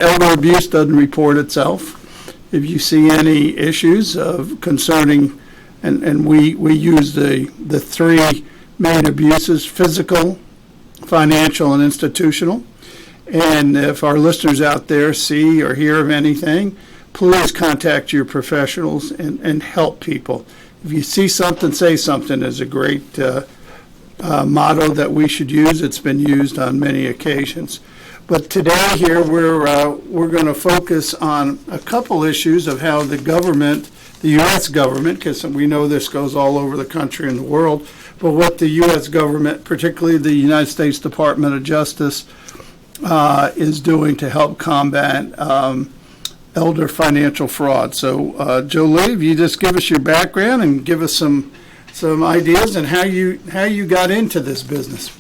elder abuse doesn't report itself. If you see any issues of concerning, and we use the three main abuses: physical, financial, and institutional. And if our listeners out there see or hear of anything, please contact your professionals and help people. If you see something, say something is a great motto that we should use. It's been used on many occasions. But today here we're going to focus on a couple issues of how the government, the U.S. government, because we know this goes all over the country and the world, but what the U.S. government, particularly the United States Department of Justice, is doing to help combat elder financial fraud. So, Jolie, if you just give us your background and give us some ideas and how you got into this business.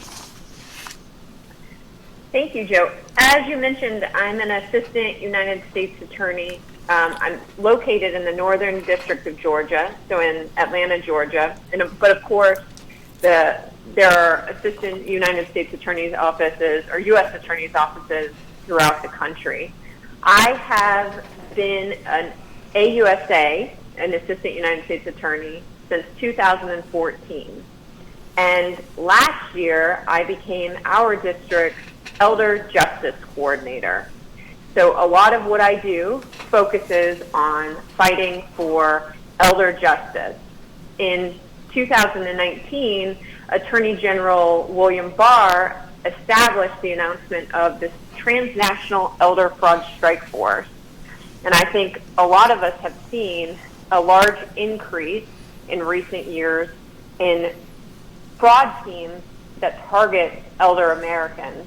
Thank you, Joe. As you mentioned, I'm an assistant United States attorney. I'm located in the Northern District of Georgia, so in Atlanta, Georgia. But of course, there are assistant United States attorneys' offices or U.S. attorneys' offices throughout the country. I have been an AUSA, an assistant United States attorney, since 2014. And last year, I became our district's Elder Justice Coordinator. So a lot of what I do focuses on fighting for elder justice. In 2019, Attorney General William Barr established the announcement of this transnational elder fraud strike force. And I think a lot of us have seen a large increase in recent years in fraud schemes that target elder Americans.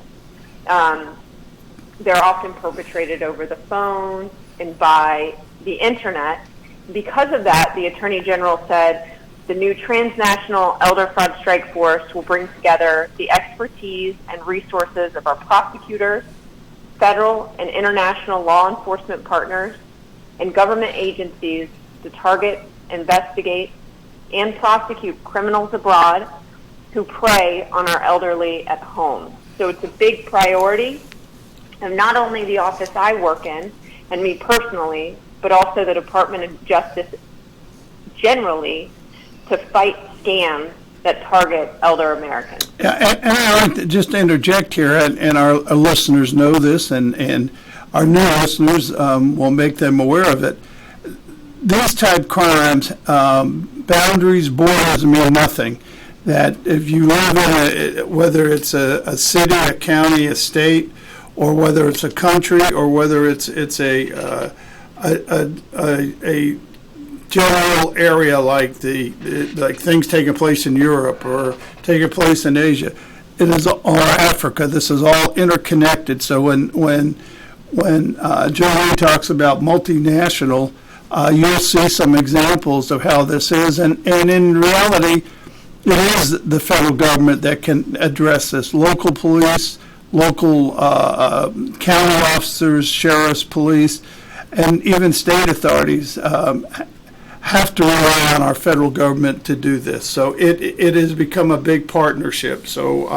They're often perpetrated over the phone and by the internet. Because of that, the Attorney General said the new transnational elder fraud strike force will bring together the expertise and resources of our prosecutors, federal and international law enforcement partners, and government agencies to target, investigate, and prosecute criminals abroad who prey on our elderly at home. So it's a big priority of not only the office I work in, and me personally, but also the Department of Justice generally, to fight scams that target elder Americans. Yeah, and I'd like to just interject here, and our listeners know this, and our new listeners will make them aware of it. These type crimes, boundaries, borders mean nothing. That if you live in whether it's a city, a county, a state, or whether it's a country, or whether it's a general area like like things taking place in Europe or taking place in Asia, or Africa. This is all interconnected. So when Joey talks about multinational, you'll see some examples of how this is, and in reality, it is the federal government that can address this. Local police, local county officers, sheriffs, police, and even state authorities have to rely on our federal government to do this. So it has become a big partnership. So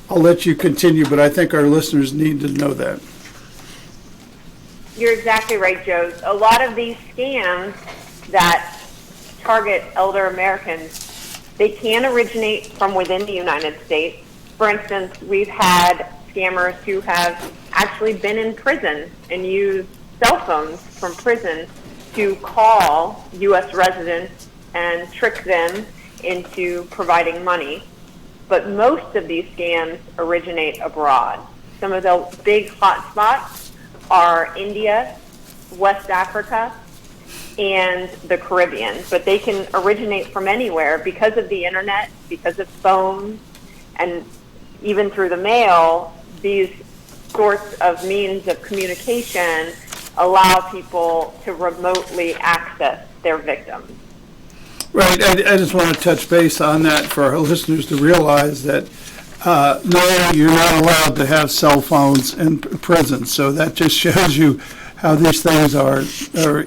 I'll let you continue, but I think our listeners need to know that. You're exactly right, Joe. A lot of these scams that target elder Americans, they can originate from within the United States. For instance, we've had scammers who have actually been in prison and used cell phones from prison to call U.S. residents and trick them into providing money. But most of these scams originate abroad. Some of the big hot spots are India, West Africa, and the Caribbean. But they can originate from anywhere because of the internet, because of phones, and even through the mail. These sorts of means of communication allow people to remotely access their victims. Right. I just want to touch base on that for our listeners to realize that no, you're not allowed to have cell phones in prison. So that just shows you how these things are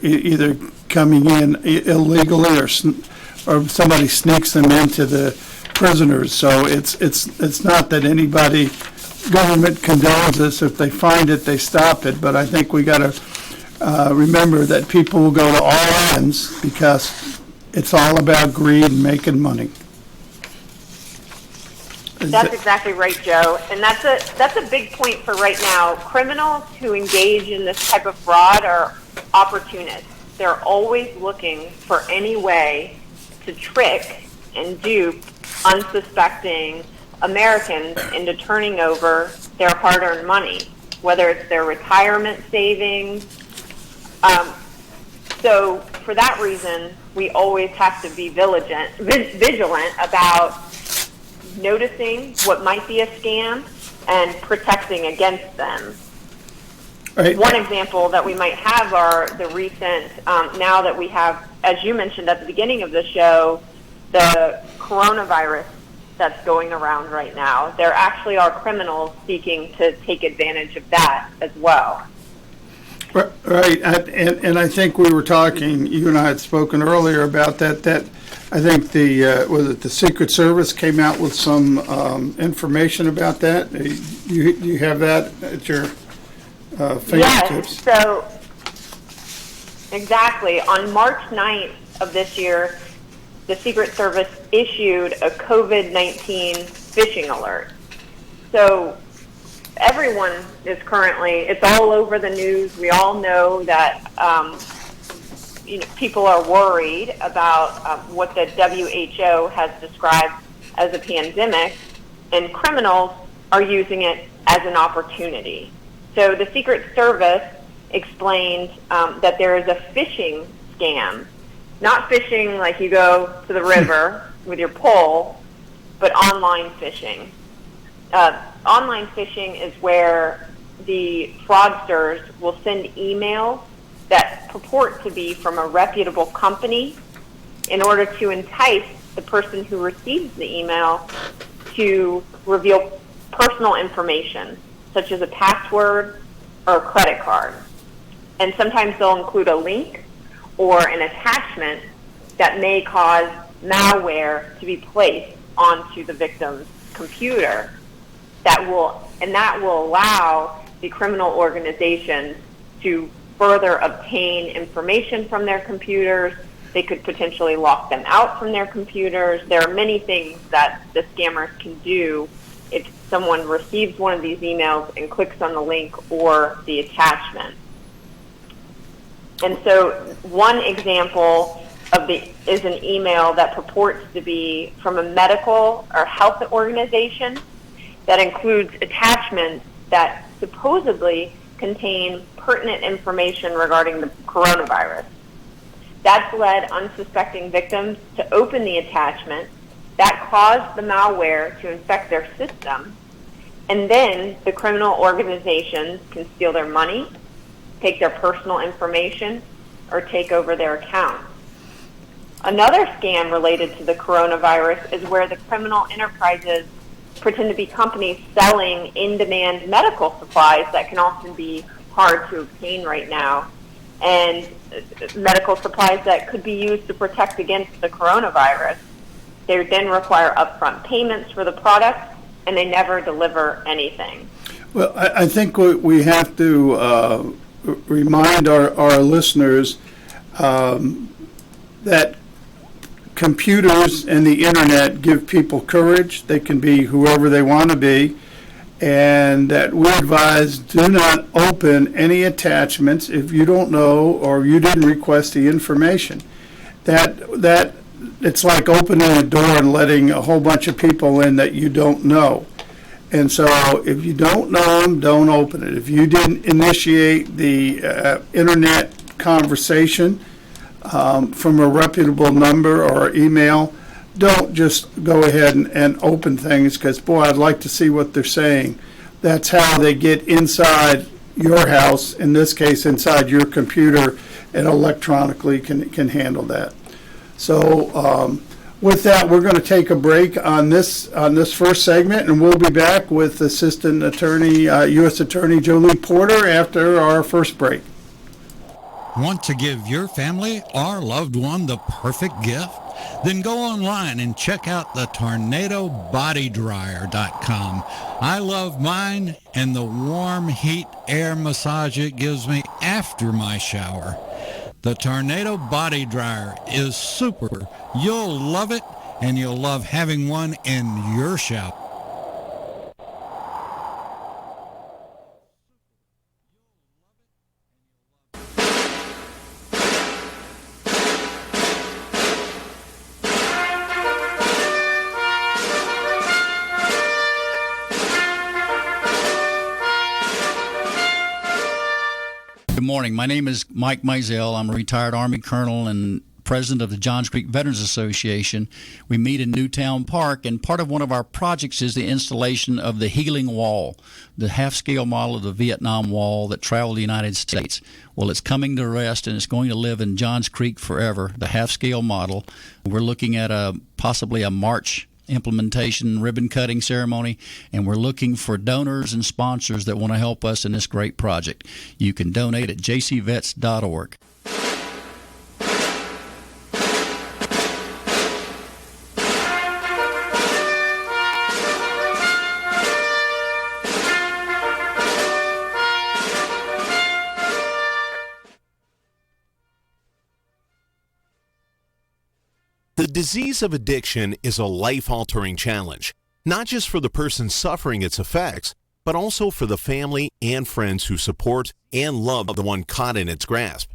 either coming in illegally or somebody sneaks them into the prisoners. So it's not that anybody government condones this. If they find it, they stop it. But I think we got to remember that people will go to all ends because it's all about greed and making money. That's exactly right, Joe. And that's a big point for right now. Criminals who engage in this type of fraud are opportunists. They're always looking for any way to trick and dupe unsuspecting Americans into turning over their hard-earned money, whether it's their retirement savings. So for that reason, we always have to be vigilant about noticing what might be a scam and protecting against them. Right. One example that we might have are the recent, now that we have, as you mentioned at the beginning of the show, the coronavirus that's going around right now. There actually are criminals seeking to take advantage of that as well. Right, and I think we were talking, you and I had spoken earlier about that I think the Secret Service came out with some information about that. You have that at your fingertips? Yes, so exactly. On March 9th of this year, the Secret Service issued a COVID-19 phishing alert. So everyone is currently, it's all over the news. We all know that people are worried about what the WHO has described as a pandemic, and criminals are using it as an opportunity. So the Secret Service explained that there is a phishing scam, not fishing like you go to the river with your pole, but online phishing. Online phishing is where the fraudsters will send emails that purport to be from a reputable company in order to entice the person who receives the email to reveal personal information, such as a password or a credit card. And sometimes they'll include a link or an attachment that may cause malware to be placed onto the victim's computer. That will allow the criminal organizations to further obtain information from their computers. They could potentially lock them out from their computers. There are many things that the scammers can do if someone receives one of these emails and clicks on the link or the attachment. And so one example is an email that purports to be from a medical or health organization that includes attachments that supposedly contain pertinent information regarding the coronavirus. That's led unsuspecting victims to open the attachment. That caused the malware to infect their system. And then the criminal organizations can steal their money, take their personal information, or take over their accounts. Another scam related to the coronavirus is where the criminal enterprises pretend to be companies selling in-demand medical supplies that can often be hard to obtain right now, and medical supplies that could be used to protect against the coronavirus. They then require upfront payments for the product, and they never deliver anything. Well, I think we have to remind our listeners that computers and the internet give people courage. They can be whoever they want to be, and that we advise do not open any attachments if you don't know or you didn't request the information. That it's like opening a door and letting a whole bunch of people in that you don't know. And so if you don't know them, don't open it. If you didn't initiate the internet conversation from a reputable number or email, don't just go ahead and open things, because, boy, I'd like to see what they're saying. That's how they get inside your house, in this case inside your computer, and electronically can handle that. So with that, we're going to take a break on this first segment, and we'll be back with Assistant Attorney, U.S. Attorney Jolie Porter after our first break. Want to give your family or loved one the perfect gift? Then go online and check out the TornadoBodyDryer.com. I love mine and the warm heat air massage it gives me after my shower. The Tornado Body Dryer is super. You'll love it, and you'll love having one in your shower. Good morning. My name is Mike Mizell. I'm a retired Army colonel and president of the Johns Creek Veterans Association. We meet in Newtown Park, and part of one of our projects is the installation of the Healing Wall, the half-scale model of the Vietnam Wall that traveled the United States. Well, it's coming to rest, and it's going to live in Johns Creek forever, the half-scale model. We're looking at possibly a March implementation ribbon cutting ceremony, and we're looking for donors and sponsors that want to help us in this great project. You can donate at jcvets.org. The disease of addiction is a life-altering challenge, not just for the person suffering its effects, but also for the family and friends who support and love the one caught in its grasp.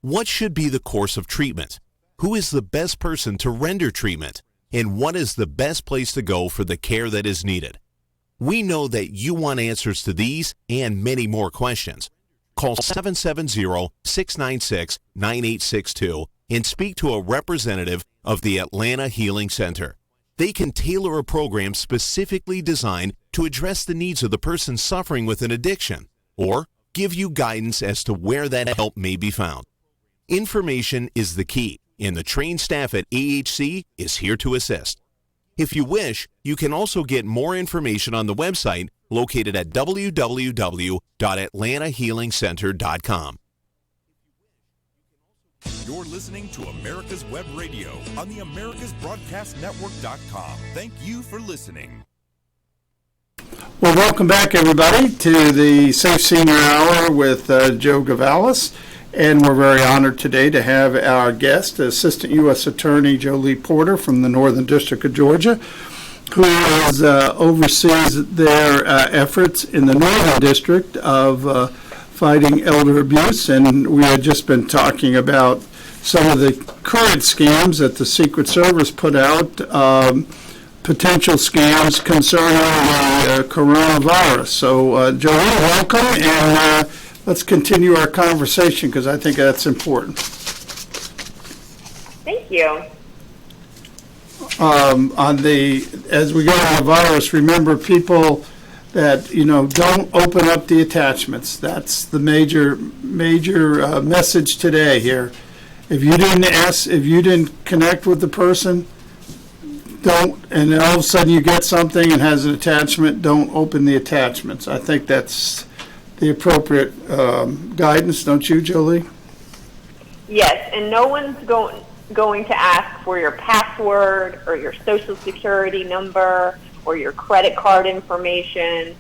What should be the course of treatment? Who is the best person to render treatment? And what is the best place to go for the care that is needed? We know that you want answers to these and many more questions. Call 770-696-9862 and speak to a representative of the Atlanta Healing Center. They can tailor a program specifically designed to address the needs of the person suffering with an addiction, or give you guidance as to where that help may be found. Information is the key, and the trained staff at AHC is here to assist. If you wish, you can also get more information on the website located at www.atlantahealingcenter.com. You're listening to America's Web Radio on the AmericasBroadcastNetwork.com. Thank you for listening. Well, welcome back, everybody, to the Safe Senior Hour with Joe Gavalis. And we're very honored today to have our guest, Assistant U.S. Attorney Jolie Porter from the Northern District of Georgia, who oversees their efforts in the Northern District of fighting elder abuse. And we had just been talking about some of the current scams that the Secret Service put out, potential scams concerning the coronavirus. So, Jolie, welcome, and let's continue our conversation because I think that's important. Thank you. As we go on the virus, remember people that, don't open up the attachments. That's the major message today here. If you didn't connect with the person, don't, and then all of a sudden you get something and has an attachment, don't open the attachments. I think that's the appropriate guidance, don't you, Jolie? Yes, and no one's going to ask for your password or your social security number or your credit card information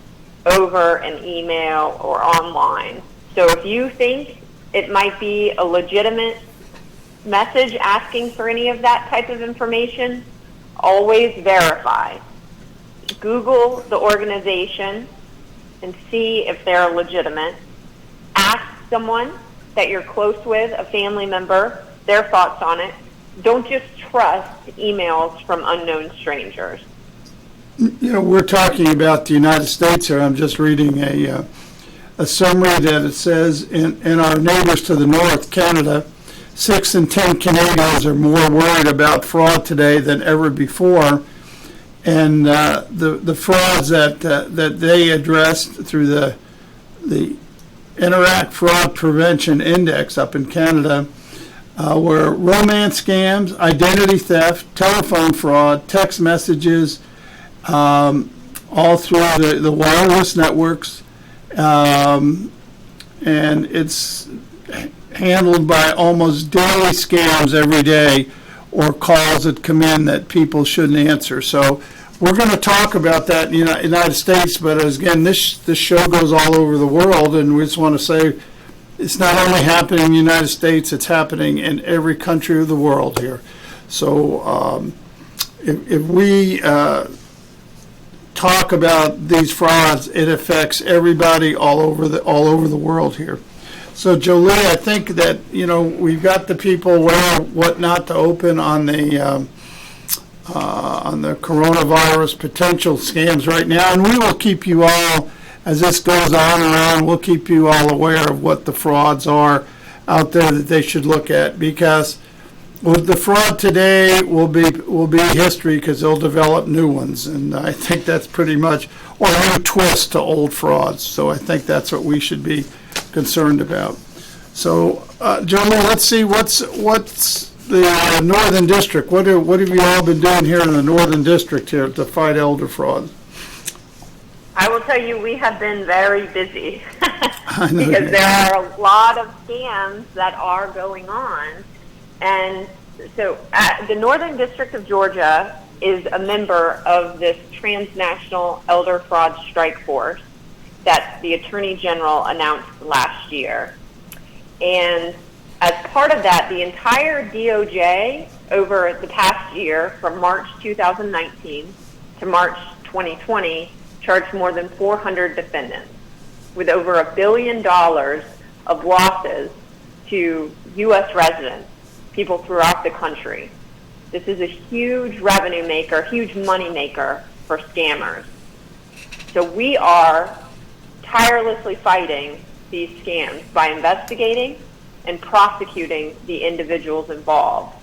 over an email or online. So if you think it might be a legitimate message asking for any of that type of information, always verify. Google the organization and see if they're legitimate. Ask someone that you're close with, a family member, their thoughts on it. Don't just trust emails from unknown strangers. We're talking about the United States here. I'm just reading a summary that it says, in our neighbors to the north, Canada, 6 in 10 Canadians are more worried about fraud today than ever before. And the frauds that they addressed through the Interact Fraud Prevention Index up in Canada were romance scams, identity theft, telephone fraud, text messages, all through the wireless networks, and it's handled by almost daily scams every day, or calls that come in that people shouldn't answer. So we're going to talk about that in the United States, but again, this show goes all over the world, and we just want to say it's not only happening in the United States, it's happening in every country of the world here. So if we talk about these frauds, it affects everybody all over the world here. So Jolie, I think that we've got the people aware of what not to open on the coronavirus potential scams right now, and we will keep you all, as this goes on and on, we'll keep you all aware of what the frauds are out there that they should look at, because the fraud today will be history, because they'll develop new ones, and I think that's pretty much, or a new twist to old frauds. So I think that's what we should be concerned about. So Jolie, let's see what's the Northern District. What have you all been doing here in the Northern District here to fight elder fraud? I will tell you, we have been very busy I know because there are a lot of scams that are going on. And so the Northern District of Georgia is a member of this transnational elder fraud strike force that the Attorney General announced last year. And as part of that, the entire DOJ over the past year, from March 2019 to March 2020, charged more than 400 defendants with over $1 billion of losses to U.S. residents, people throughout the country. This is a huge revenue maker, huge money maker for scammers. So we are tirelessly fighting these scams by investigating and prosecuting the individuals involved.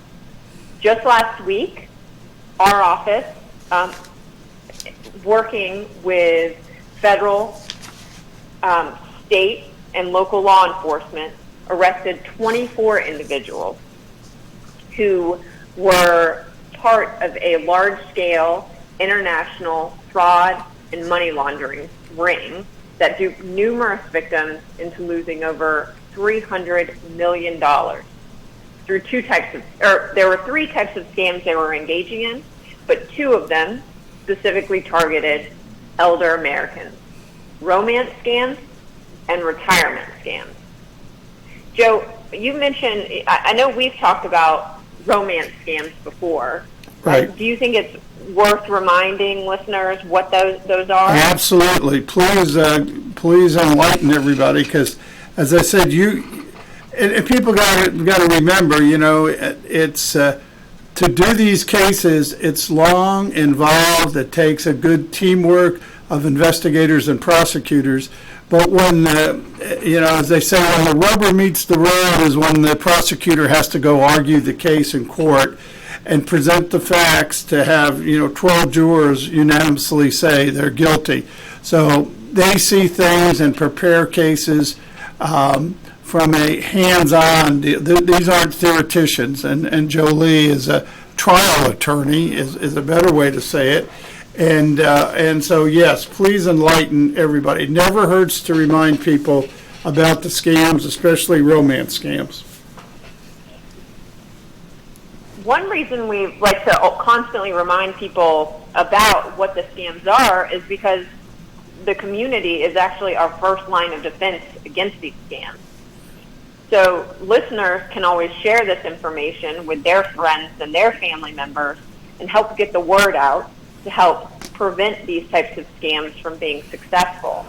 Just last week, our office, working with federal, state, and local law enforcement, arrested 24 individuals who were part of a large-scale international fraud and money laundering ring that duped numerous victims into losing over $300 million through there were three types of scams they were engaging in, but two of them specifically targeted elder Americans: romance scams and retirement scams. Joe, you mentioned, I know we've talked about romance scams before. Right. Do you think it's worth reminding listeners what those are? Absolutely. Please enlighten everybody, because, as I said, and people got to remember, it's to do these cases, it's long, involved. It takes a good teamwork of investigators and prosecutors. But when, as they say, when the rubber meets the road is when the prosecutor has to go argue the case in court and present the facts to have, 12 jurors unanimously say they're guilty. So they see things and prepare cases from a hands-on. These aren't theoreticians, and Jolie is a trial attorney, is a better way to say it. And so, yes, please enlighten everybody. It never hurts to remind people about the scams, especially romance scams. One reason we like to constantly remind people about what the scams are is because the community is actually our first line of defense against these scams. So listeners can always share this information with their friends and their family members and help get the word out to help prevent these types of scams from being successful.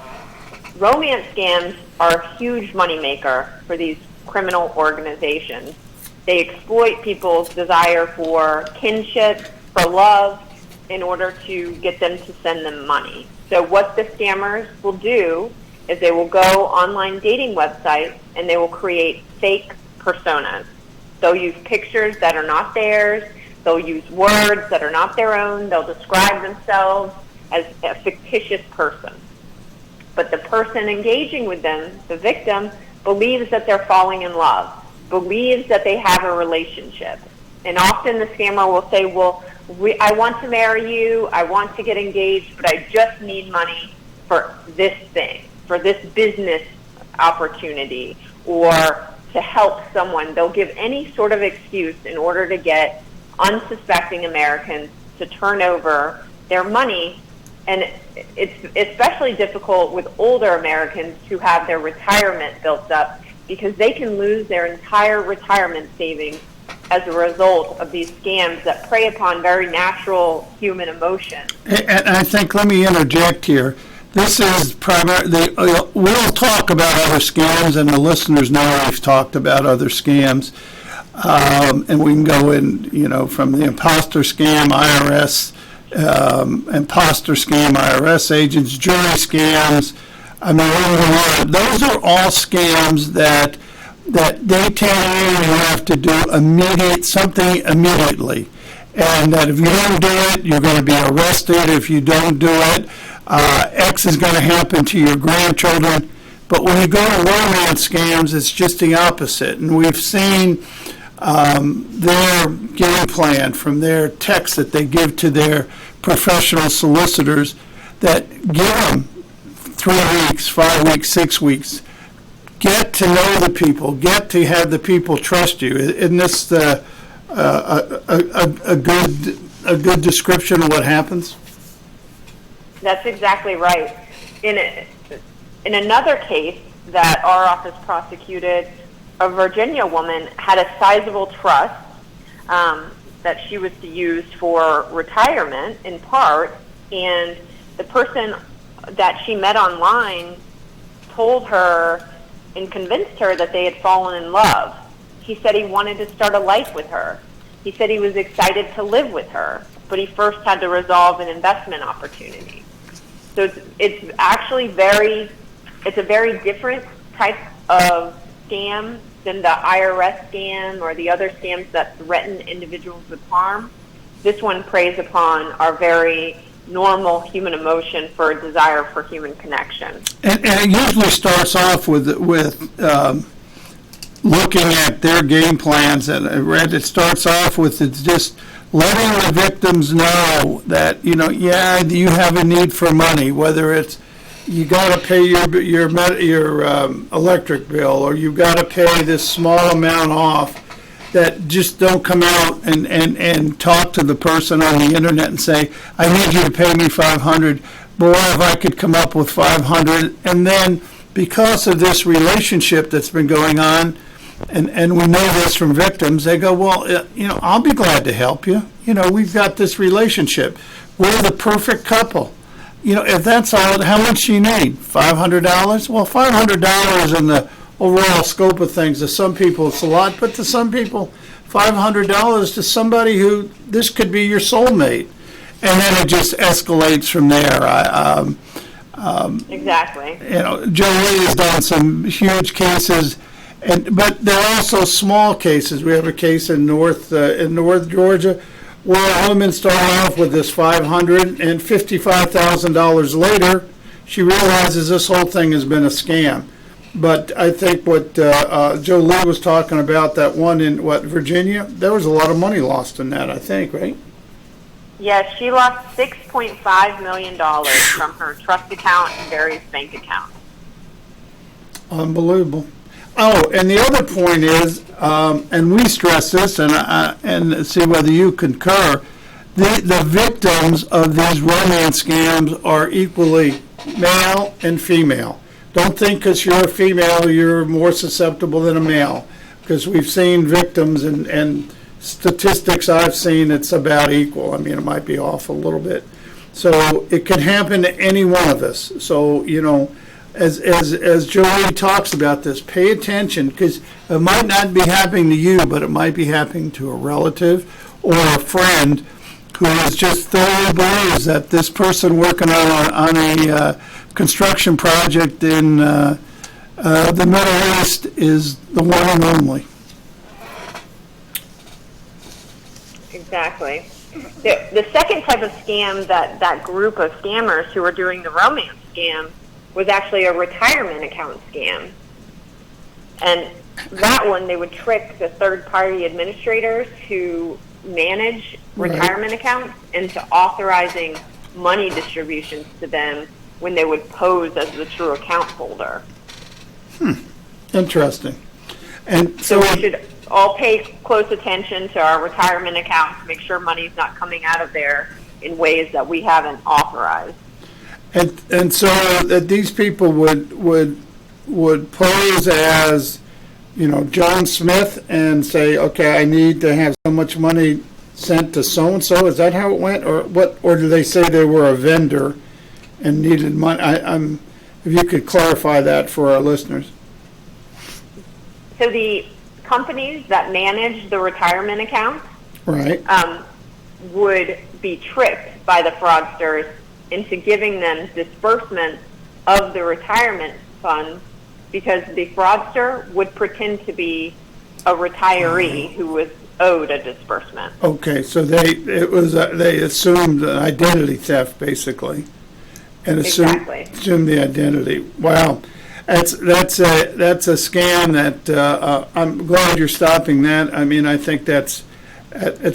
Romance scams are a huge moneymaker for these criminal organizations. They exploit people's desire for kinship, for love, in order to get them to send them money. So what the scammers will do is they will go online dating websites and they will create fake personas. They'll use pictures that are not theirs. They'll use words that are not their own. They'll describe themselves as a fictitious person. But the person engaging with them, the victim, believes that they're falling in love, believes that they have a relationship. And often the scammer will say, well, I want to marry you, I want to get engaged, but I just need money for this thing, for this business opportunity, or to help someone. They'll give any sort of excuse in order to get unsuspecting Americans to turn over their money. And it's especially difficult with older Americans who have their retirement built up, because they can lose their entire retirement savings as a result of these scams that prey upon very natural human emotions. And I think, let me interject here. This is primarily, we'll talk about other scams, and the listeners know we've talked about other scams. And we can go in, from the imposter scam, IRS, imposter scam, IRS agents, jury scams. I mean, those are all scams that they tell you you have to do something immediately. And that if you don't do it, you're going to be arrested. If you don't do it, X is going to happen to your grandchildren. But when you go to romance scams, it's just the opposite. And we've seen their game plan from their texts that they give to their professional solicitors that give them 3 weeks, 5 weeks, 6 weeks. Get to know the people. Get to have the people trust you. Isn't this a good description of what happens? That's exactly right. In another case that our office prosecuted, a Virginia woman had a sizable trust that she was to use for retirement in part, and the person that she met online told her and convinced her that they had fallen in love. He said he wanted to start a life with her. He said he was excited to live with her, but he first had to resolve an investment opportunity. So it's actually it's a very different type of scam than the IRS scam or the other scams that threaten individuals with harm. This one preys upon our very normal human emotion for a desire for human connection. And it usually starts off with looking at their game plans, and it starts off with just letting the victims know that you have a need for money, whether it's you got to pay your electric bill, or you got to pay this small amount off. That just don't come out and talk to the person on the internet and say, I need you to pay me $500. Boy, if I could come up with $500. And then because of this relationship that's been going on, and we know this from victims, they go, well, I'll be glad to help you. We've got this relationship. We're the perfect couple. If that's all, how much do you need? $500? Well, $500 in the overall scope of things, to some people it's a lot, but to some people, $500 to somebody who, this could be your soulmate. And then it just escalates from there. Exactly. Joe Lee has done some huge cases, but there are also small cases. We have a case in North Georgia where a woman started off with this $500, and $55,000 later, she realizes this whole thing has been a scam. But I think what Joe Lee was talking about, that one in, Virginia, there was a lot of money lost in that, I think, right? Yes, she lost $6.5 million from her trust account and various bank accounts. Unbelievable. Oh, and the other point is, and we stress this, and see whether you concur, the victims of these romance scams are equally male and female. Don't think because you're a female you're more susceptible than a male, because we've seen victims and statistics I've seen, it's about equal. I mean, it might be off a little bit. So it can happen to any one of us. So, as Joey talks about this, pay attention, because it might not be happening to you, but it might be happening to a relative or a friend who has just thoroughly believes that this person working on a construction project in the Middle East is the one and only. Exactly. The second type of scam that group of scammers who were doing the romance scam was actually a retirement account scam. And that one, they would trick the third-party administrators who manage retirement accounts into authorizing money distributions to them when they would pose as the true account holder. Interesting. And so we should all pay close attention to our retirement accounts, make sure money's not coming out of there in ways that we haven't authorized. And so that these people would pose as, John Smith and say, okay, I need to have so much money sent to so-and-so. Is that how it went? Or what? Or do they say they were a vendor and needed money? If you could clarify that for our listeners. So the companies that manage the retirement accounts Right. Would be tricked by the fraudsters into giving them disbursements of the retirement funds because the fraudster would pretend to be a retiree who was owed a disbursement. Okay, so they assumed an identity theft basically, and assumed the identity. Wow, that's a scam that I'm glad you're stopping that. I mean, I think it's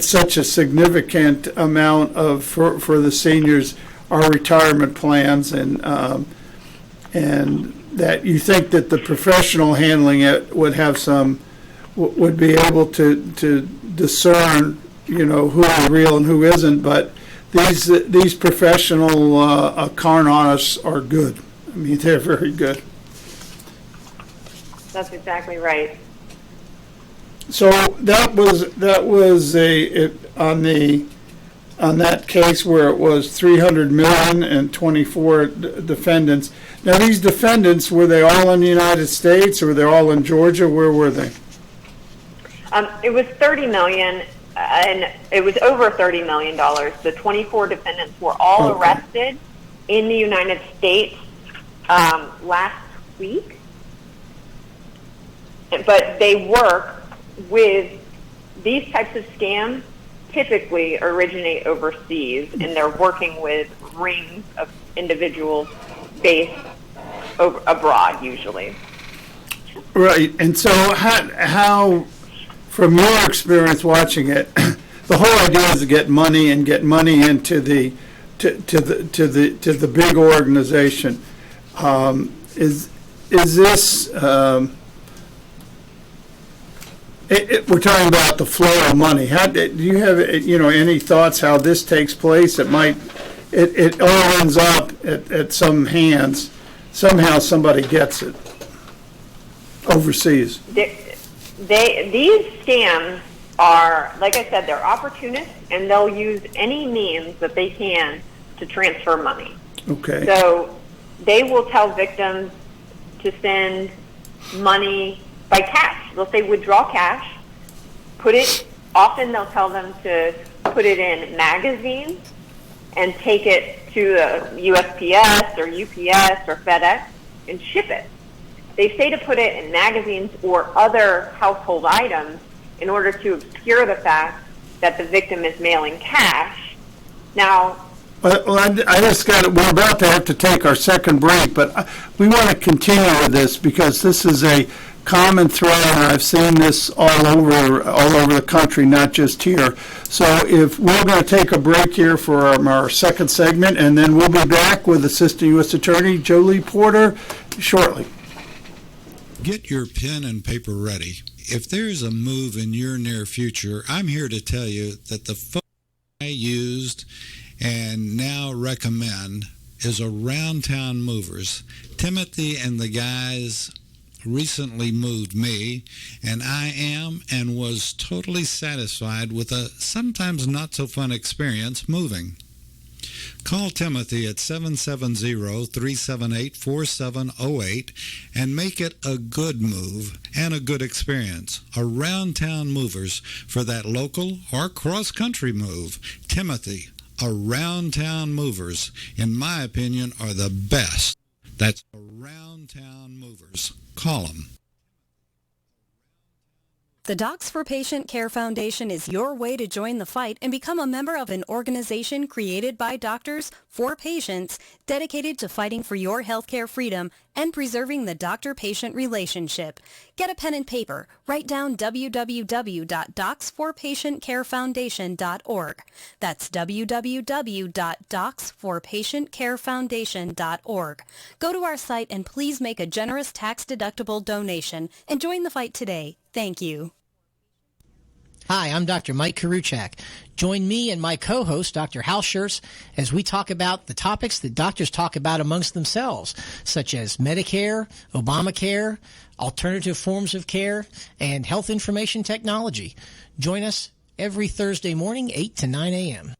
such a significant amount for the seniors, our retirement plans, and that you think that the professional handling it would be able to discern, who is real and who isn't. But these professional con artists are good. I mean, they're very good. That's exactly right. So that was on that case where it was 300 million and 24 defendants. Now these defendants, were they all in the United States or were they all in Georgia? Where were they? It was 30 million, and it was over $30 million. The 24 defendants were all arrested in the United States last week, but they work with these types of scams. Typically originate overseas, and they're working with rings of individuals based abroad usually. Right, and so how from your experience watching it, the whole idea is to get money into the big organization. Is this? We're talking about the flow of money. Do you have any thoughts how this takes place? It all ends up at some hands. Somehow somebody gets it overseas. These scams are, like I said, they're opportunists, and they'll use any means that they can to transfer money. Okay. So they will tell victims to send money by cash. They'll say withdraw cash, often they'll tell them to put it in magazines and take it to USPS or UPS or FedEx and ship it. They say to put it in magazines or other household items in order to obscure the fact that the victim is mailing cash. Now, well, I just got it. We're about to have to take our second break, but we want to continue with this because this is a common thread, and I've seen this all over the country, not just here. So if we're going to take a break here for our second segment, and then we'll be back with Assistant U.S. Attorney Jolie Porter shortly. Get your pen and paper ready. If there's a move in your near future, I'm here to tell you that the phone I used and now recommend is Around Town Movers. Timothy and the guys recently moved me, and I am and was totally satisfied with a sometimes not so fun experience moving. Call Timothy at 770-378-4708 and make it a good move and a good experience. Around Town Movers for that local or cross-country move. Timothy, Around Town Movers, in my opinion, are the best. That's Around Town Movers. Call them. The Docs for Patient Care Foundation is your way to join the fight and become a member of an organization created by doctors for patients dedicated to fighting for your healthcare freedom and preserving the doctor-patient relationship. Get a pen and paper. Write down www.docsforpatientcarefoundation.org. That's www.docsforpatientcarefoundation.org. Go to our site and please make a generous tax-deductible donation and join the fight today. Thank you. Hi, I'm Dr. Mike Karuchak. Join me and my co-host, Dr. Hal Scherz, as we talk about the topics that doctors talk about amongst themselves, such as Medicare, Obamacare, alternative forms of care, and health information technology. Join us every Thursday morning, 8 to 9 a.m.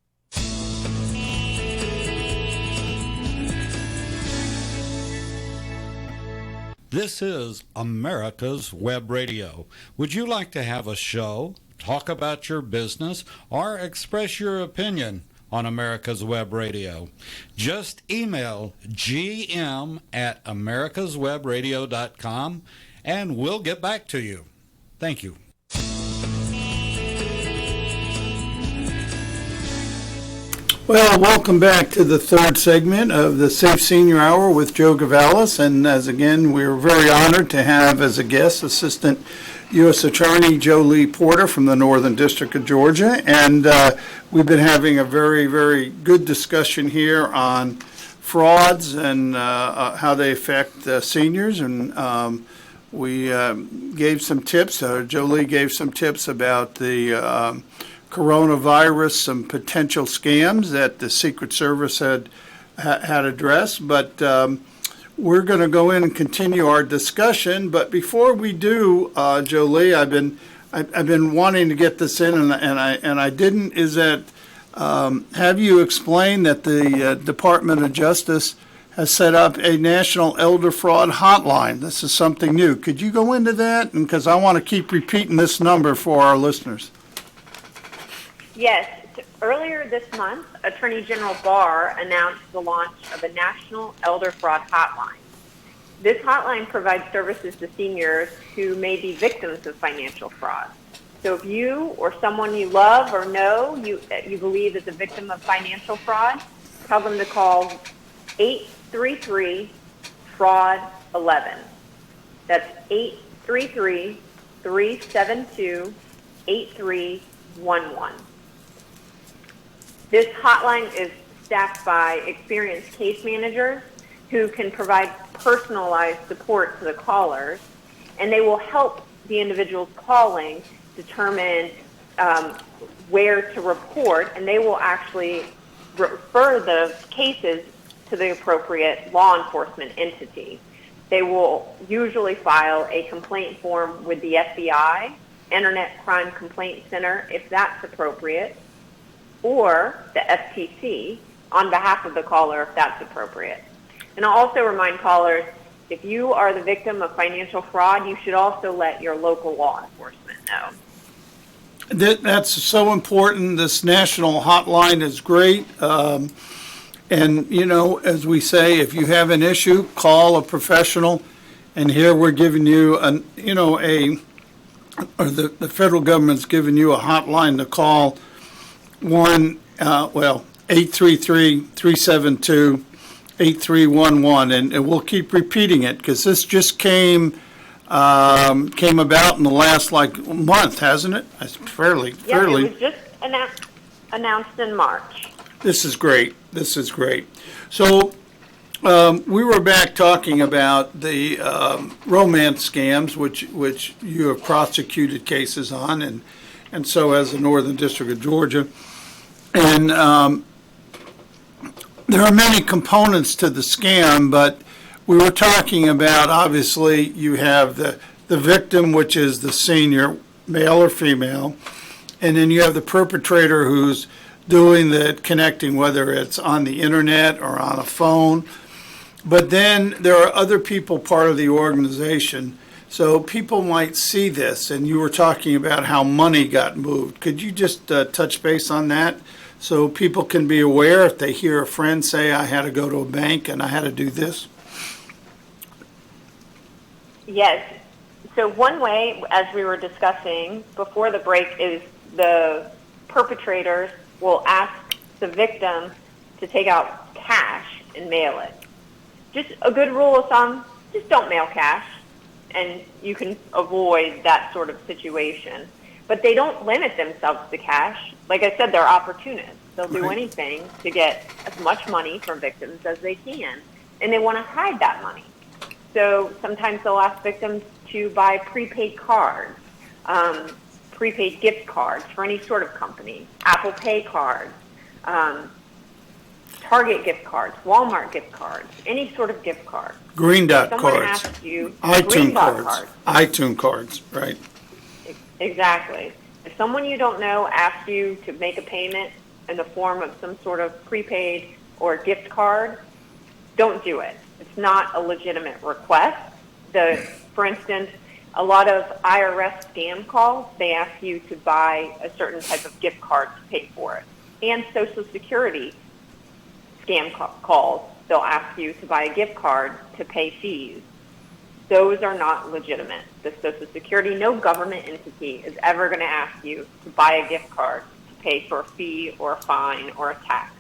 This is America's Web Radio. Would you like to have a show, talk about your business, or express your opinion on America's Web Radio? Just email gm@americaswebradio.com and we'll get back to you. Thank you. Well, welcome back to the third segment of the Safe Senior Hour with Joe Gavalis. And as again, we're very honored to have as a guest Assistant U.S. Attorney Joe Lee Porter from the Northern District of Georgia. And we've been having a very, very good discussion here on frauds and how they affect seniors. And we gave some tips. Joe Lee gave some tips about the coronavirus, some potential scams that the Secret Service had addressed. But we're going to go in and continue our discussion. But before we do, Joe Lee, I've been wanting to get this in, and I didn't. Is that have you explained that the Department of Justice has set up a national elder fraud hotline? This is something new. Could you go into that? And because I want to keep repeating this number for our listeners. Yes. Earlier this month, Attorney General Barr announced the launch of a national elder fraud hotline. This hotline provides services to seniors who may be victims of financial fraud. So if you or someone you love or know you believe is a victim of financial fraud, tell them to call 833-FRAUD-11. That's 833-372-8311. This hotline is staffed by experienced case managers who can provide personalized support to the callers, and they will help the individuals calling determine where to report, and they will actually refer the cases to the appropriate law enforcement entity. They will usually file a complaint form with the FBI, Internet Crime Complaint Center, if that's appropriate, or the FTC on behalf of the caller if that's appropriate. And I'll also remind callers, if you are the victim of financial fraud, you should also let your local law enforcement know. That's so important. This national hotline is great. And, you know, as we say, if you have an issue, call a professional. And here we're giving you, the federal government's giving you a hotline to call. 833-372-8311, and we'll keep repeating it because this just came about in the last month, hasn't it? It's fairly. Yeah, it was just announced in March. This is great. So we were back talking about the romance scams, which you have prosecuted cases on, and so has the Northern District of Georgia. And there are many components to the scam, but we were talking about, obviously, you have the victim, which is the senior, male or female, and then you have the perpetrator who's doing the connecting, whether it's on the internet or on a phone. But then there are other people part of the organization. So people might see this, and you were talking about how money got moved. Could you just touch base on that so people can be aware if they hear a friend say, I had to go to a bank and I had to do this? Yes. So one way, as we were discussing before the break, is the perpetrators will ask the victim to take out cash and mail it. Just a good rule of thumb, just don't mail cash, and you can avoid that sort of situation. But they don't limit themselves to cash. Like I said, they're opportunists. They'll do anything to get as much money from victims as they can, and they want to hide that money. So sometimes they'll ask victims to buy prepaid cards, prepaid gift cards for any sort of company, Apple Pay cards, Target gift cards, Walmart gift cards, any sort of gift card. Green Dot Someone cards, asks you, iTunes Green Dot cards, iTunes cards, right? Exactly. If someone you don't know asks you to make a payment in the form of some sort of prepaid or gift card, don't do it. It's not a legitimate request. For instance, a lot of IRS scam calls, they ask you to buy a certain type of gift card to pay for it. And Social Security scam calls, they'll ask you to buy a gift card to pay fees. Those are not legitimate. The Social Security, no government entity is ever going to ask you to buy a gift card to pay for a fee or a fine or a tax.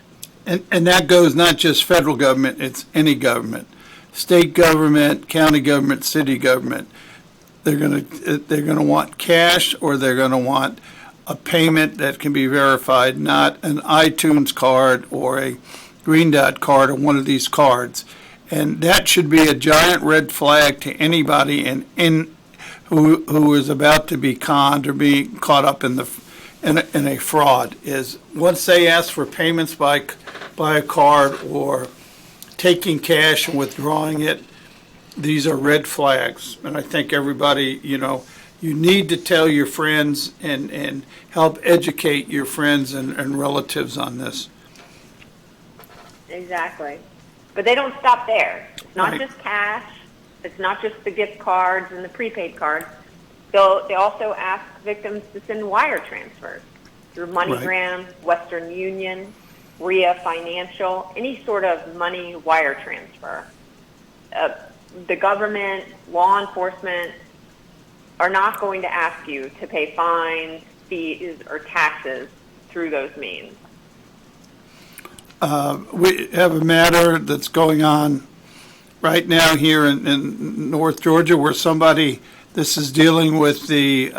And that goes not just federal government, it's any government. State government, county government, city government. They're gonna want cash, or they're gonna want a payment that can be verified, not an iTunes card or a Green Dot card or one of these cards. And that should be a giant red flag to anybody who is about to be conned or be caught up in a fraud. Is once they ask for payments by a card or taking cash and withdrawing it, these are red flags. And I think everybody, you need to tell your friends and help educate your friends and relatives on this. Exactly. But they don't stop there. It's not Right. just cash. It's not just the gift cards and the prepaid cards. They also ask victims to send wire transfers through MoneyGram, Western Union, RIA Financial, any sort of money wire transfer. The government, law enforcement are not going to ask you to pay fines, fees, or taxes through those means. We have a matter that's going on right now here in North Georgia where this is dealing with the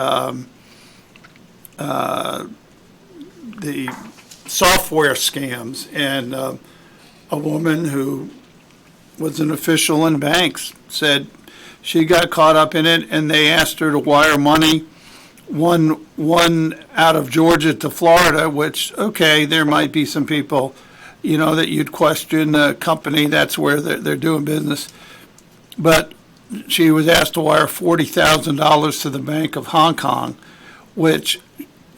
software scams, and a woman who was an official in banks said she got caught up in it, and they asked her to wire money, one out of Georgia to Florida, which, okay, there might be some people that you'd question a company, that's where they're doing business. But she was asked to wire $40,000 to the Bank of Hong Kong, which,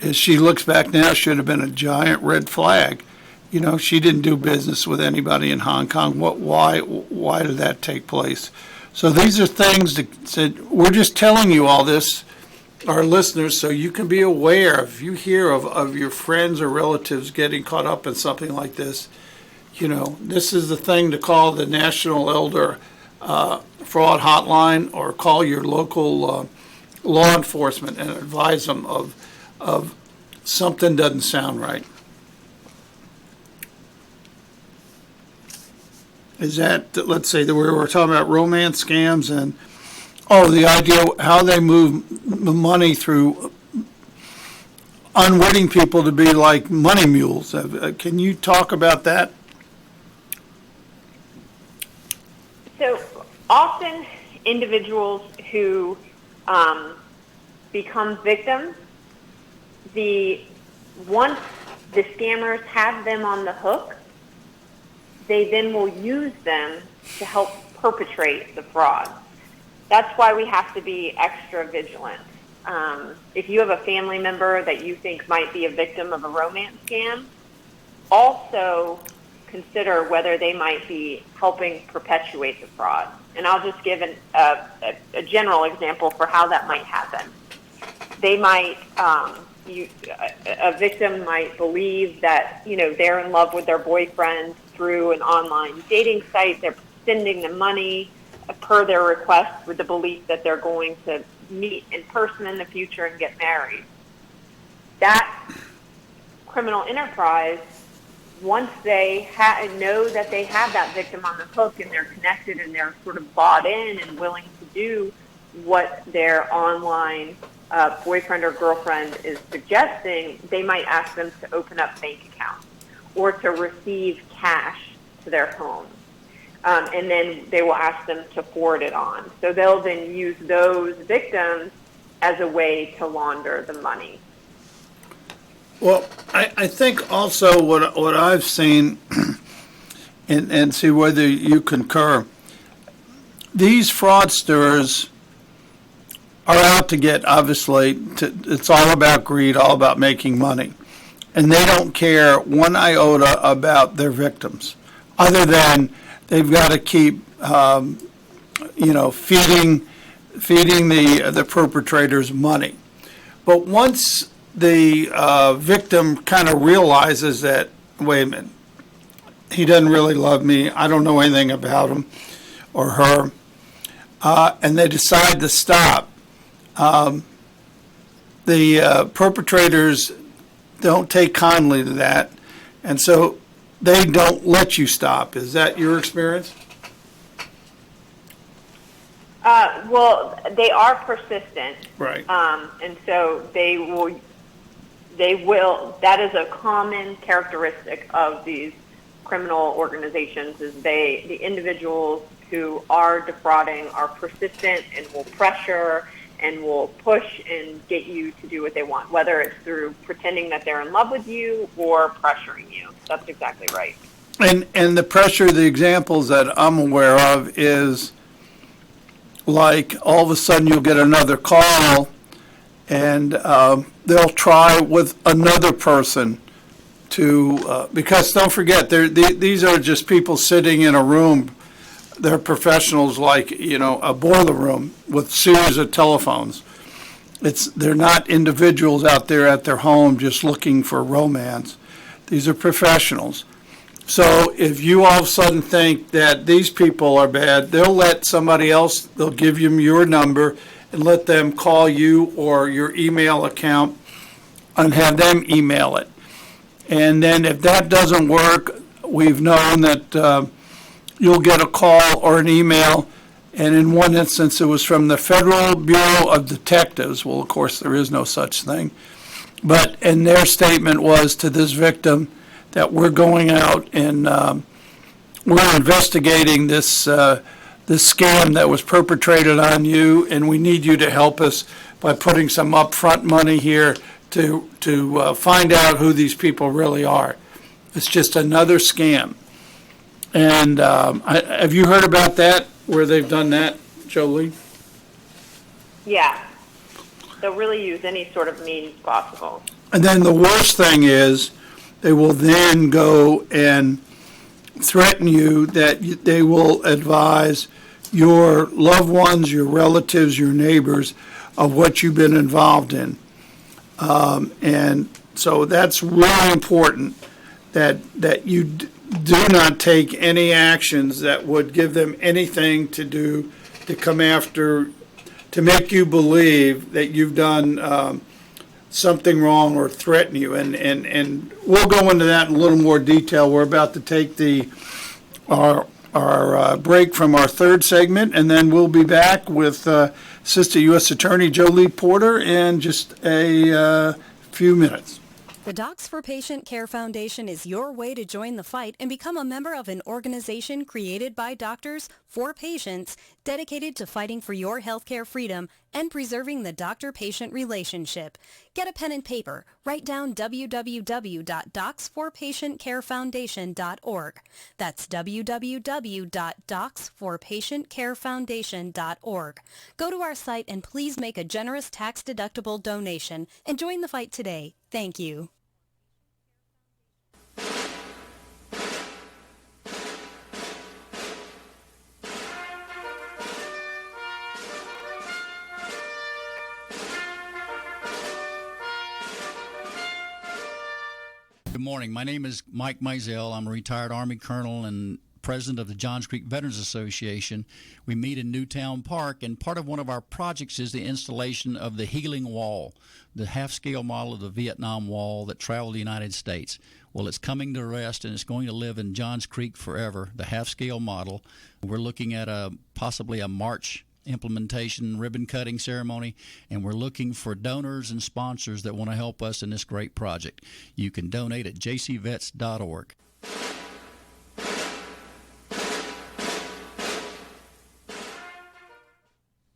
as she looks back now, should have been a giant red flag. She didn't do business with anybody in Hong Kong. Why did that take place? So these are things that we're just telling you all this, our listeners, so you can be aware. If you hear of your friends or relatives getting caught up in something like this, this is the thing to call the National Elder Fraud Hotline, or call your local law enforcement and advise them of something doesn't sound right. Is that, let's say that we were talking about romance scams and the idea how they move the money through unwitting people to be like money mules. Can you talk about that? So often individuals who become victims, once the scammers have them on the hook, they then will use them to help perpetrate the fraud. That's why we have to be extra vigilant. If you have a family member that you think might be a victim of a romance scam, also consider whether they might be helping perpetuate the fraud. And I'll just give a general example for how that might happen. They might, a victim might believe that, they're in love with their boyfriend through an online dating site. They're sending them money per their request with the belief that they're going to meet in person in the future and get married. That criminal enterprise, once they know that they have that victim on the hook and they're connected and they're sort of bought in and willing to do what their online boyfriend or girlfriend is suggesting, they might ask them to open up bank accounts or to receive cash to their home. And then they will ask them to forward it on. So they'll then use those victims as a way to launder the money. Well, I think also what I've seen, and see whether you concur, these fraudsters are out to get, obviously, it's all about greed, all about making money. And they don't care one iota about their victims, other than they've got to keep, feeding the perpetrators money. But once the victim kind of realizes that, wait a minute, he doesn't really love me, I don't know anything about him or her, and they decide to stop, the perpetrators don't take kindly to that, and so they don't let you stop. Is that your experience? Well, they are persistent. Right. And so they will, that is a common characteristic of these criminal organizations, is the individuals who are defrauding are persistent and will pressure and will push and get you to do what they want, whether it's through pretending that they're in love with you or pressuring you. That's exactly right. And the pressure, the examples that I'm aware of is like all of a sudden you'll get another call and they'll try with another person to, because don't forget, these are just people sitting in a room. They're professionals, like, a boiler room with series of telephones. They're not individuals out there at their home just looking for romance. These are professionals. So if you all of a sudden think that these people are bad, they'll let somebody else, they'll give you your number and let them call you or your email account and have them email it. And then if that doesn't work, we've known that you'll get a call or an email, and in one instance it was from the Federal Bureau of Detectives. Well, of course, there is no such thing. But and their statement was to this victim that we're going out and we're investigating this scam that was perpetrated on you, and we need you to help us by putting some upfront money here to find out who these people really are. It's just another scam. And have you heard about that, where they've done that, Jolie? Yeah. They'll really use any sort of means possible. And then the worst thing is they will then go and threaten you that they will advise your loved ones, your relatives, your neighbors of what you've been involved in. And so that's really important that you do not take any actions that would give them anything to do to come after, to make you believe that you've done something wrong or threaten you. And we'll go into that in a little more detail. We're about to take our break from our third segment, and then we'll be back with Assistant U.S. Attorney Jolie Porter in just a few minutes. The Docs for Patient Care Foundation is your way to join the fight and become a member of an organization created by doctors for patients, dedicated to fighting for your healthcare freedom and preserving the doctor-patient relationship. Get a pen and paper. Write down www.docsforpatientcarefoundation.org. That's www.docsforpatientcarefoundation.org. Go to our site and please make a generous tax-deductible donation and join the fight today. Thank you. Good morning. My name is Mike Mizell. I'm a retired Army colonel and president of the Johns Creek Veterans Association. We meet in Newtown Park, and part of one of our projects is the installation of the Healing Wall, the half-scale model of the Vietnam Wall that traveled the United States. Well, it's coming to rest, and it's going to live in Johns Creek forever, the half-scale model. We're looking at possibly a March implementation ribbon cutting ceremony, and we're looking for donors and sponsors that want to help us in this great project. You can donate at jcvets.org.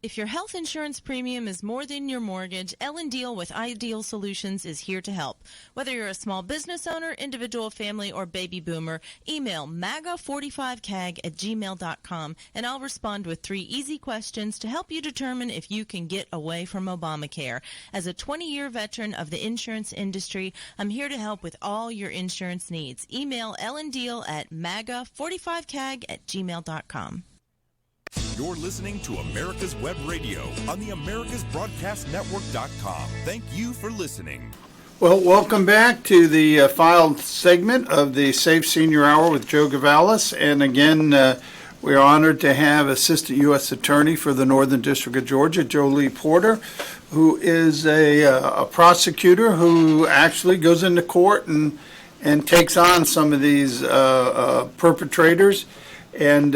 If your health insurance premium is more than your mortgage, Ellen Deal with Ideal Solutions is here to help. Whether you're a small business owner, individual family, or baby boomer, email maga45cag@gmail.com and I'll respond with 3 easy questions to help you determine if you can get away from Obamacare. As a 20-year veteran of the insurance industry, I'm here to help with all your insurance needs. Email Ellen Deal at maga45cag@gmail.com. You're listening to America's Web Radio on the AmericasBroadcastNetwork.com. Thank you for listening. Well, welcome back to the filed segment of the Safe Senior Hour with Joe Gavalis. And again, we're honored to have Assistant U.S. Attorney for the Northern District of Georgia, Jolie Porter, who is a prosecutor who actually goes into court and takes on some of these perpetrators. And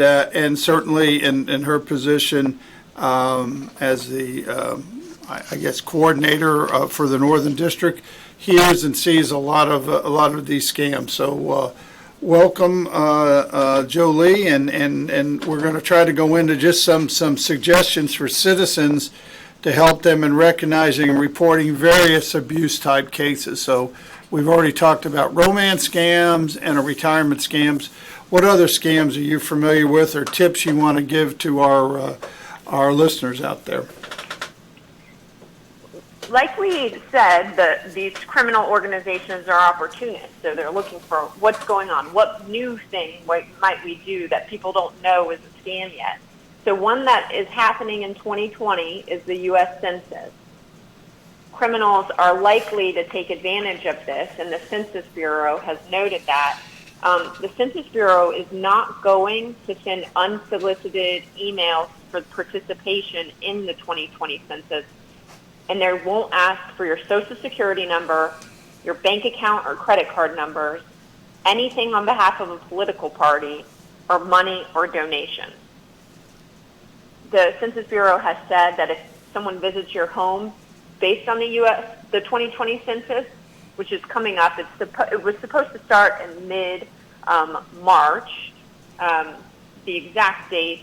certainly in her position as the, I guess, coordinator for the Northern District, hears and sees a lot of these scams. So welcome, Jolie, and we're going to try to go into just some suggestions for citizens to help them in recognizing and reporting various abuse type cases. So we've already talked about romance scams and retirement scams. What other scams are you familiar with, or tips you want to give to our listeners out there? Like we said, these criminal organizations are opportunists, so they're looking for what's going on, what new thing might we do that people don't know is a scam yet. So one that is happening in 2020 is the U.S. Census. Criminals are likely to take advantage of this, and the Census Bureau has noted that. The Census Bureau is not going to send unsolicited emails for participation in the 2020 census, and they won't ask for your Social Security number, your bank account or credit card numbers, anything on behalf of a political party, or money or donations. The Census Bureau has said that if someone visits your home based on the 2020 census, which is coming up. It was supposed to start in mid-March. The exact date,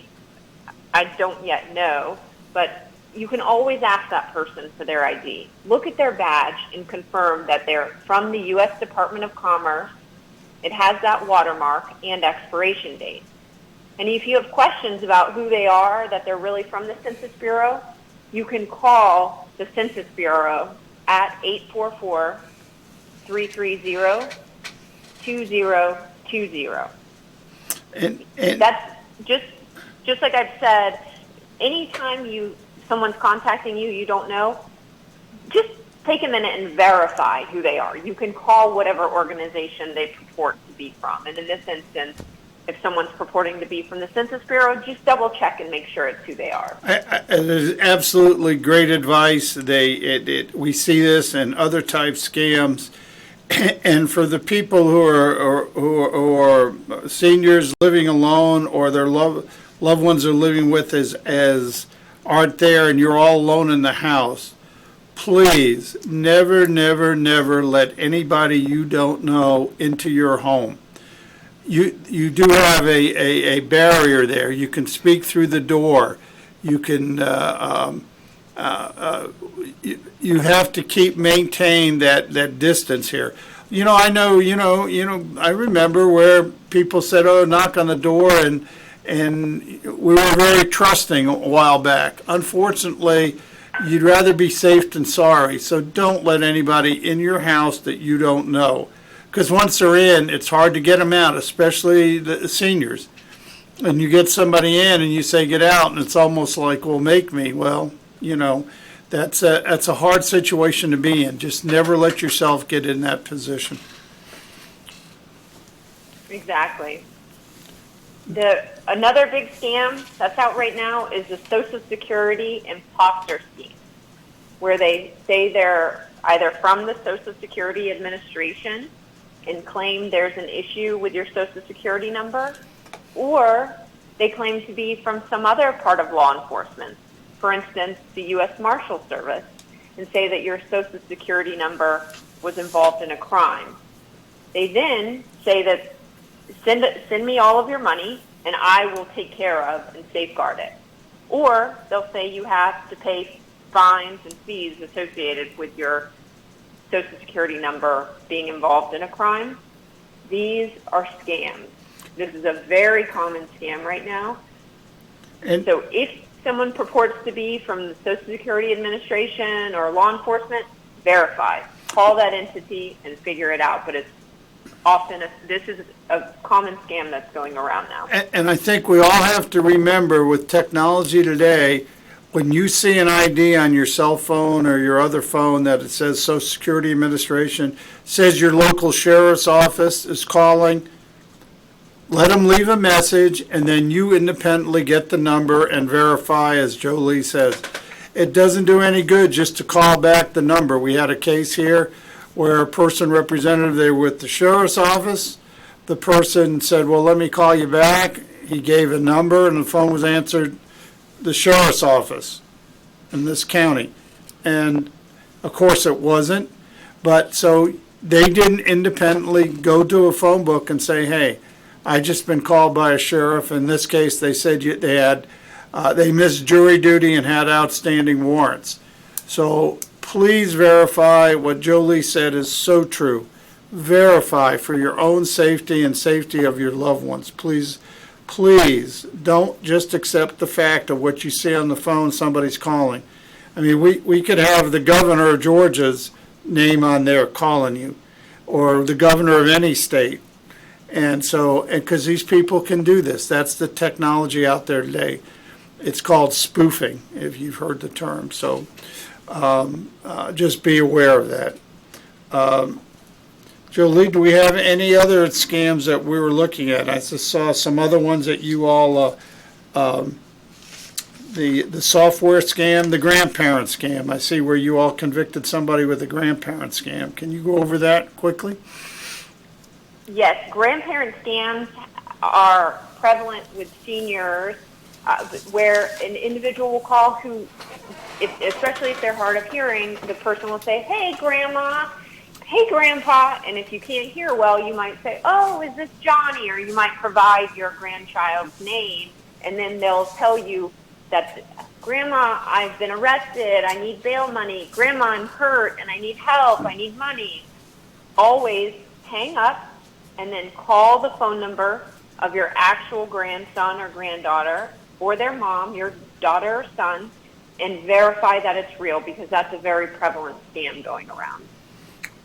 I don't yet know, but you can always ask that person for their ID. Look at their badge and confirm that they're from the U.S. Department of Commerce. It has that watermark and expiration date. And if you have questions about who they are, that they're really from the Census Bureau, you can call the Census Bureau at 844-330-2020. And that's just like I've said, anytime someone's contacting you, you don't know, just take a minute and verify who they are. You can call whatever organization they purport to be from. And in this instance, if someone's purporting to be from the Census Bureau, just double check and make sure it's who they are. It is absolutely great advice. We see this in other type scams, and for the people who are seniors living alone, or their loved ones are living with as aren't there, and you're all alone in the house, please never let anybody you don't know into your home. You do have a barrier there. You can speak through the door. You can you have to maintain that distance here. I know. I remember where people said, "Oh, knock on the door," and we were very trusting a while back. Unfortunately, you'd rather be safe than sorry. So don't let anybody in your house that you don't know. Because once they're in, it's hard to get them out, especially the seniors. And you get somebody in and you say, get out, and it's almost like, well, make me. Well, that's a hard situation to be in. Just never let yourself get in that position. Exactly. Another big scam that's out right now is the Social Security imposter scheme, where they say they're either from the Social Security Administration and claim there's an issue with your Social Security number, or they claim to be from some other part of law enforcement, for instance, the U.S. Marshal Service, and say that your Social Security number was involved in a crime. They then say that send me all of your money and I will take care of and safeguard it. Or they'll say you have to pay fines and fees associated with your Social Security number being involved in a crime. These are scams. This is a very common scam right now. And so if someone purports to be from the Social Security Administration or law enforcement, verify. Call that entity and figure it out. But it's often, this is a common scam that's going around now. And I think we all have to remember with technology today, when you see an ID on your cell phone or your other phone that it says Social Security Administration, says your local sheriff's office is calling, let them leave a message, and then you independently get the number and verify, as Jolie says. It doesn't do any good just to call back the number. We had a case here where a person representative, they were with the sheriff's office. The person said, well, let me call you back. He gave a number, and the phone was answered, the sheriff's office in this county. And of course it wasn't. But so they didn't independently go to a phone book and say, hey, I just been called by a sheriff. In this case, they said they missed jury duty and had outstanding warrants. So please verify. What Jolie said is so true. Verify for your own safety and safety of your loved ones. Please don't just accept the fact of what you see on the phone somebody's calling. I mean, we could have the governor of Georgia's name on there calling you, or the governor of any state. And so, because these people can do this, that's the technology out there today. It's called spoofing, if you've heard the term. So just be aware of that. Jolie, do we have any other scams that we were looking at? I just saw some other ones that you all, the software scam, the grandparent scam. I see where you all convicted somebody with a grandparent scam. Can you go over that quickly? Yes, grandparent scams are prevalent with seniors, where an individual will call who, especially if they're hard of hearing, the person will say, hey, Grandma, hey, Grandpa, and if you can't hear well, you might say, oh, is this Johnny? Or you might provide your grandchild's name, and then they'll tell you that, Grandma, I've been arrested, I need bail money, Grandma, I'm hurt, and I need help, I need money. Always hang up and then call the phone number of your actual grandson or granddaughter, or their mom, your daughter or son, and verify that it's real, because that's a very prevalent scam going around.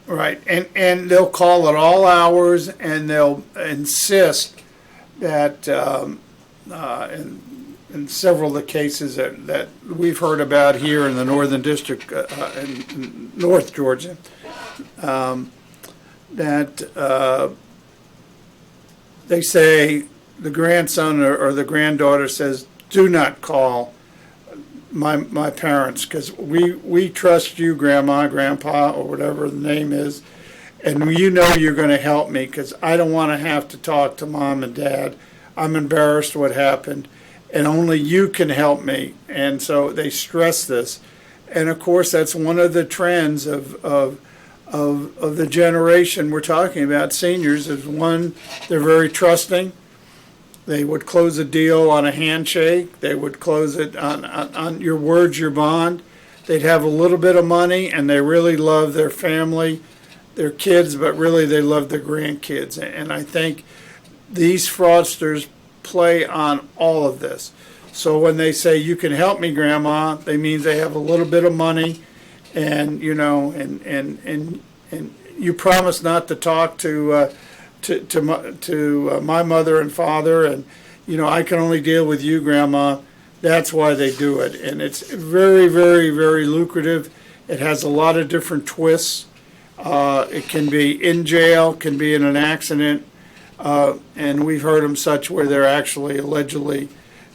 Right, and they'll call at all hours, and they'll insist that, in several of the cases that we've heard about here in the Northern District, in North Georgia, that they say the grandson or the granddaughter says, do not call my parents, because we trust you, Grandma, Grandpa, or whatever the name is, and you know you're going to help me, because I don't want to have to talk to Mom and Dad. I'm embarrassed what happened, and only you can help me. And so they stress this. And of course, that's one of the trends of the generation we're talking about, seniors, is one, they're very trusting. They would close a deal on a handshake. They would close it on your words, your bond. They'd have a little bit of money, and they really love their family, their kids, but really they love their grandkids. And I think these fraudsters play on all of this. So when they say, you can help me, Grandma, they mean they have a little bit of money, and you know, and you promise not to talk to my mother and father, and you know, I can only deal with you, Grandma. That's why they do it, and it's very, very, very lucrative. It has a lot of different twists. It can be in jail, can be in an accident, and we've heard them such where they're actually allegedly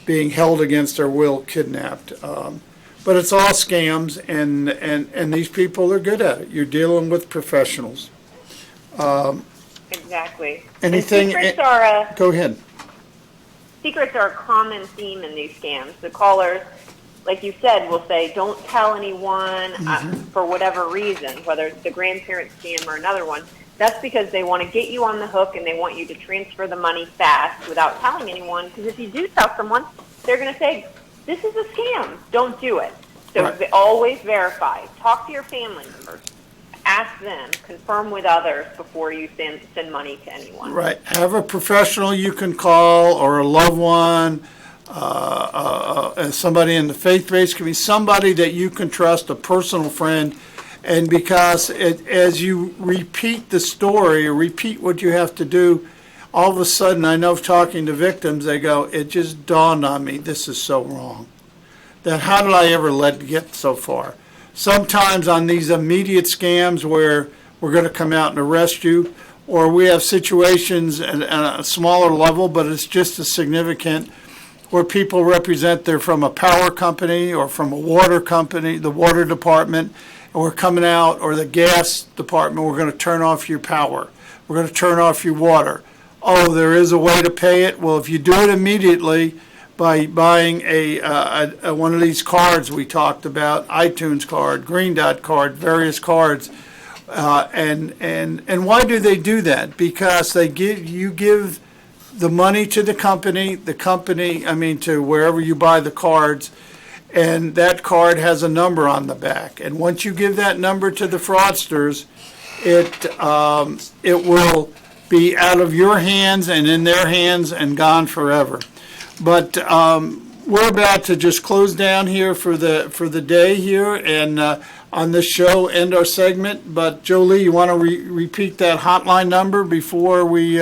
being held against their will, kidnapped. But it's all scams, and these people are good at it. You're dealing with professionals. Exactly. Anything? Secrets are go ahead. Secrets are a common theme in these scams. The callers, like you said, will say, don't tell anyone for whatever reason, whether it's the grandparent scam or another one. That's because they want to get you on the hook, and they want you to transfer the money fast without telling anyone, because if you do tell someone, they're going to say, this is a scam. Don't do it. So Right. always verify. Talk to your family members. Ask them. Confirm with others before you send money to anyone. Right. Have a professional you can call, or a loved one, somebody in the faith-based community, somebody that you can trust, a personal friend. And because as you repeat the story or repeat what you have to do, all of a sudden, I know talking to victims, they go, it just dawned on me, this is so wrong. That how did I ever let it get so far? Sometimes on these immediate scams where we're going to come out and arrest you, or we have situations at a smaller level, but it's just as significant, where people represent they're from a power company or from a water company, the water department, and we're coming out, or the gas department, we're going to turn off your power. We're going to turn off your water. Oh, there is a way to pay it? Well, if you do it immediately by buying a one of these cards we talked about, iTunes card, Green Dot card, various cards, and why do they do that? Because they give the money to the company, to wherever you buy the cards, and that card has a number on the back. And once you give that number to the fraudsters, it will be out of your hands and in their hands and gone forever. But we're about to just close down here for the day here, and on this show, end our segment. But Jolie, you want to repeat that hotline number before we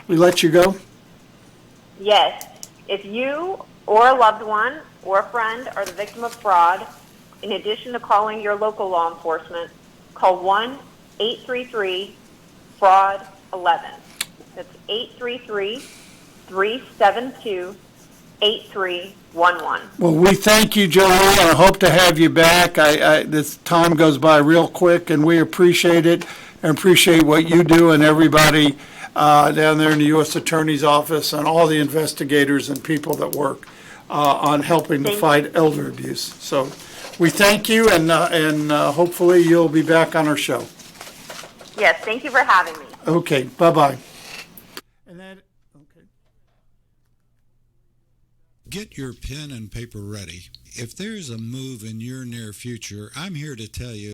let you go? Yes. If you or a loved one or a friend are the victim of fraud, in addition to calling your local law enforcement, call 1-833-FRAUD-11. That's 833-372-8311. Well, we thank you, Jolie, and I hope to have you back. This time goes by real quick, and we appreciate it and appreciate what you do and everybody down there in the U.S. Attorney's Office and all the investigators and people that work on helping to fight elder abuse. So we thank you, and hopefully you'll be back on our show. Yes, thank you for having me. Okay, bye-bye. Get your pen and paper ready. If there's a move in your near future, I'm here to tell you